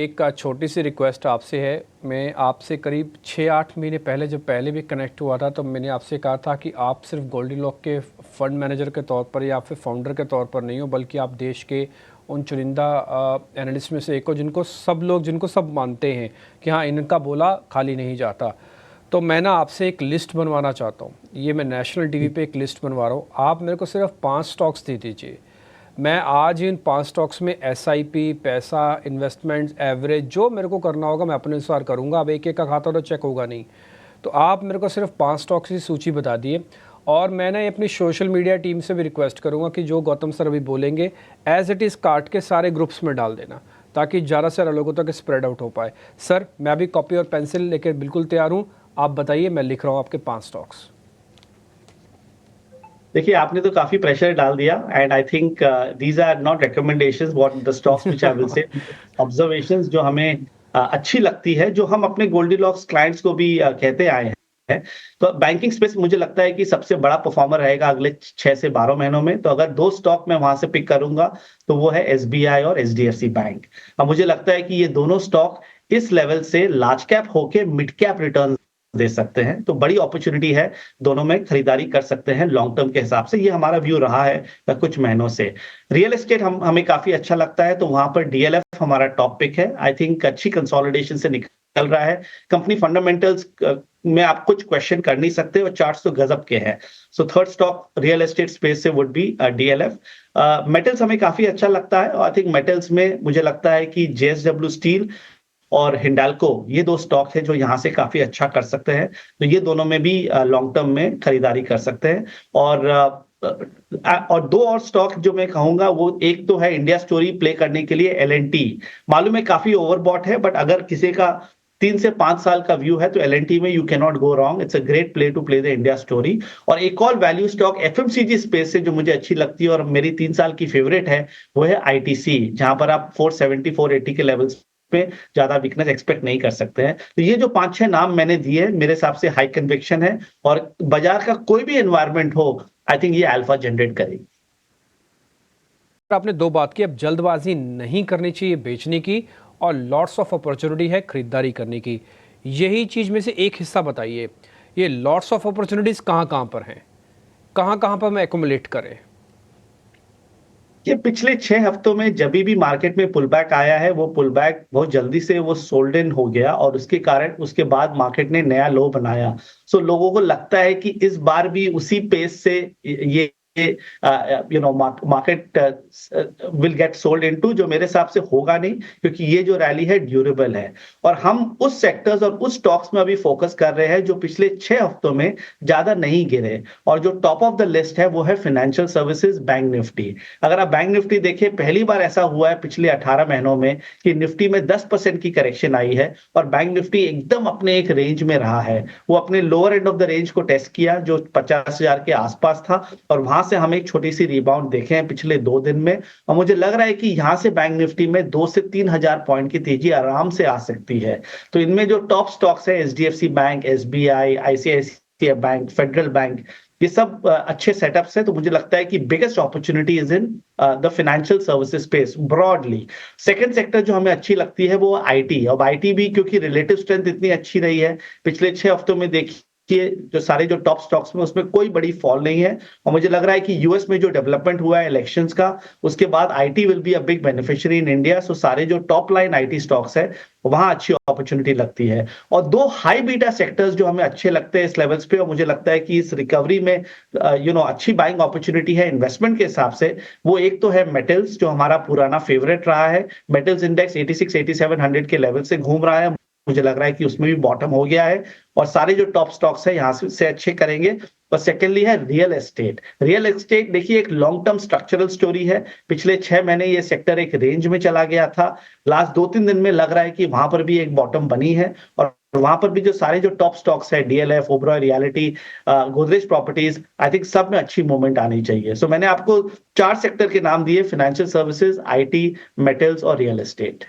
एक छोटी सी रिक्वेस्ट आपसे है। मैं आपसे करीब 6-8 महीने पहले जब पहले भी कनेक्ट हुआ था तो मैंने आपसे कहा था कि आप सिर्फ गोल्डीलॉक के फंड मैनेजर के तौर पर या फिर फाउंडर के तौर पर नहीं हो, बल्कि आप देश के उन चुनिंदा एनालिस्ट में से एक हो जिनको सब मानते हैं कि हाँ, इनका बोला खाली नहीं जाता। तो मैं ना आपसे एक लिस्ट बनवाना चाहता हूँ। ये मैं नेशनल टीवी पे एक लिस्ट बनवा रहा हूँ। आप मेरे को सिर्फ 5 स्टॉक्स दे दीजिए। मैं आज इन 5 स्टॉक्स में एसआईपी, पैसा, इन्वेस्टमेंट्स, एवरेज जो मेरे को करना होगा मैं अपने अनुसार करूँगा। अब एक-एक का खाता तो चेक होगा नहीं। तो आप मेरे को सिर्फ 5 स्टॉक्स की सूची बता दिए और मैं ना अपनी सोशल मीडिया टीम से भी रिक्वेस्ट करूँगा कि जो गौतम सर अभी बोलेंगे एज़ इट इज़ काट के सारे ग्रुप्स में डाल देना, ताकि ज़्यादा से ज़्यादा लोगों तक स्प्रेड आउट हो पाए। सर, मैं अभी कॉपी और पेंसिल लेकर बिल्कुल तैयार हूँ। आप बताइए, मैं लिख रहा हूँ आपके 5 स्टॉक्स। देखिए, आपने तो काफ़ी प्रेशर डाल दिया and I think these are not recommendations what the stocks which I will say observations जो हमें अच्छी लगती है, जो हम अपने गोल्डीलॉक्स क्लाइंट्स को भी कहते आए हैं। तो बैंकिंग स्पेस मुझे लगता है कि सबसे बड़ा परफॉर्मर रहेगा अगले 6 से 12 महीनों में। तो अगर 2 स्टॉक मैं वहां से पिक करूंगा तो वो है एसबीआई और एचडीएफसी बैंक। अब मुझे लगता है कि ये दोनों स्टॉक इस लेवल से लार्ज कैप होके मिड कैप रिटर्न दे सकते हैं, तो बड़ी अपॉर्चुनिटी है। दोनों में खरीदारी कर सकते हैं लॉन्ग टर्म के हिसाब से। ये हमारा व्यू रहा है कुछ महीनों से। रियल एस्टेट हमें काफी अच्छा लगता है, तो वहां पर डीएलएफ हमारा टॉप पिक है। आई थिंक अच्छी कंसोलिडेशन से निकल रहा है। कंपनी फंडामेंटल्स में आप कुछ क्वेश्चन कर नहीं सकते और चार्ट्स तो गजब के हैं। So third stock real estate space से वुड बी डीएलएफ। मेटल्स हमें काफी अच्छा लगता है और आई थिंक मेटल्स में मुझे लगता है कि जेएसडब्ल्यू स्टील और हिंडाल्को ये 2 स्टॉक है जो यहाँ से काफी अच्छा कर सकते हैं। तो ये दोनों में भी लॉन्ग टर्म में खरीदारी कर सकते हैं। और 2 और स्टॉक जो मैं कहूंगा, वो एक तो है इंडिया स्टोरी प्ले करने के लिए एलएनटी। मालूम है काफी ओवरबॉट है, बट अगर किसी का 3 से 5 साल का व्यू है तो एलएनटी में you can not go wrong. It's a great play to play the India story. और एक और वैल्यू स्टॉक एफएमसीजी स्पेस से जो मुझे अच्छी लगती है और मेरी 3 साल की फेवरेट है, वो है आईटीसी, जहां पर आप 470 480 के लेवल्स पे ज्यादा वीकनेस एक्सपेक्ट नहीं कर सकते हैं। तो ये जो 5-6 नाम मैंने दिए मेरे हिसाब से हाई कन्विक्शन है और बाजार का कोई भी एनवायरनमेंट हो, आई थिंक ये अल्फा जनरेट करेगी। आपने 2 बात की, अब जल्दबाजी नहीं करनी चाहिए बेचने की और लॉट्स ऑफ अपॉर्चुनिटी है खरीदारी करने की। यही चीज़ में से एक हिस्सा बताइए, ये लॉट्स ऑफ अपॉर्चुनिटीज़ कहाँ-कहाँ पर हैं? कहाँ-कहाँ पर मैं एक्युमुलेट करें? ये पिछले 6 हफ्तों में जब भी मार्केट में पुल बैक आया है, वो पुल बैक बहुत जल्दी से वो सोल्ड इन हो गया और उसके कारण उसके बाद मार्केट ने नया लो बनाया। सो लोगों को लगता है कि इस बार भी उसी पेस से ये market will get sold into, जो मेरे हिसाब से होगा नहीं, क्योंकि ये जो रैली है ड्यूरेबल है। और हम उस सेक्टर्स और उस स्टॉक्स में अभी फोकस कर रहे हैं जो पिछले 6 हफ्तों में ज्यादा नहीं गिरे। और जो टॉप ऑफ द लिस्ट है वो है फाइनेंशियल सर्विसेज, बैंक निफ्टी। अगर आप बैंक निफ्टी देखें, पहली बार ऐसा हुआ है पिछले 18 महीनों में कि निफ्टी में 10% की करेक्शन आई है और बैंक निफ्टी एकदम अपने एक रेंज में रहा है। वो अपने lower end of the range को टेस्ट किया जो 50,000 के आसपास था, और वहां से हम एक छोटी सी रिबाउंड देखे हैं पिछले 2 दिन में। और मुझे लग रहा है कि यहां से बैंक निफ्टी में 2 से 3,000 पॉइंट की तेजी आराम से आ सकती है। तो इनमें जो टॉप स्टॉक्स है, HDFC bank, SBI, ICICI bank, federal bank, ये सब अच्छे सेटअप्स है। तो मुझे लगता है कि biggest opportunity is in the financial services space broadly. Second sector जो हमें अच्छी लगती है वो आईटी। अब आईटी भी क्योंकि रिलेटिव स्ट्रेंथ इतनी अच्छी रही है पिछले 6 हफ्तों में, देखिए जो सारे जो टॉप स्टॉक्स में उसमें कोई बड़ी फॉल नहीं है। और मुझे लग रहा है कि यूएस में जो डेवलपमेंट हुआ है इलेक्शंस का, उसके बाद IT will be a big beneficiary in India. So सारे जो टॉप लाइन आईटी स्टॉक्स है वहां अच्छी अपॉर्चुनिटी लगती है। और 2 हाई बीटा सेक्टर्स जो हमें अच्छे लगते हैं इस लेवल्स पे, और मुझे लगता है कि इस रिकवरी में अच्छी बाइंग अपॉर्चुनिटी है इन्वेस्टमेंट के हिसाब से, वो एक तो है मेटल्स जो हमारा पुराना फेवरेट रहा है। मेटल्स इंडेक्स 86-8700 के लेवल से घूम रहा है, मुझे लग रहा है कि उसमें भी बॉटम हो गया है और सारे जो टॉप स्टॉक्स है यहाँ से अच्छे करेंगे। और सेकेंडली है रियल एस्टेट। रियल एस्टेट देखिए एक लॉन्ग टर्म स्ट्रक्चरल स्टोरी है। पिछले 6 महीने ये सेक्टर एक रेंज में चला गया था। लास्ट 2-3 दिन में लग रहा है कि वहां पर भी एक बॉटम बनी है और वहां पर भी जो सारे जो टॉप स्टॉक्स है, DLF, Oberoi reality, Godrej properties, I think सब में अच्छी मूवमेंट आनी चाहिए। सो मैंने आपको 4 सेक्टर के नाम दिए: फाइनेंशियल सर्विसेज, आईटी, मेटल्स और रियल एस्टेट।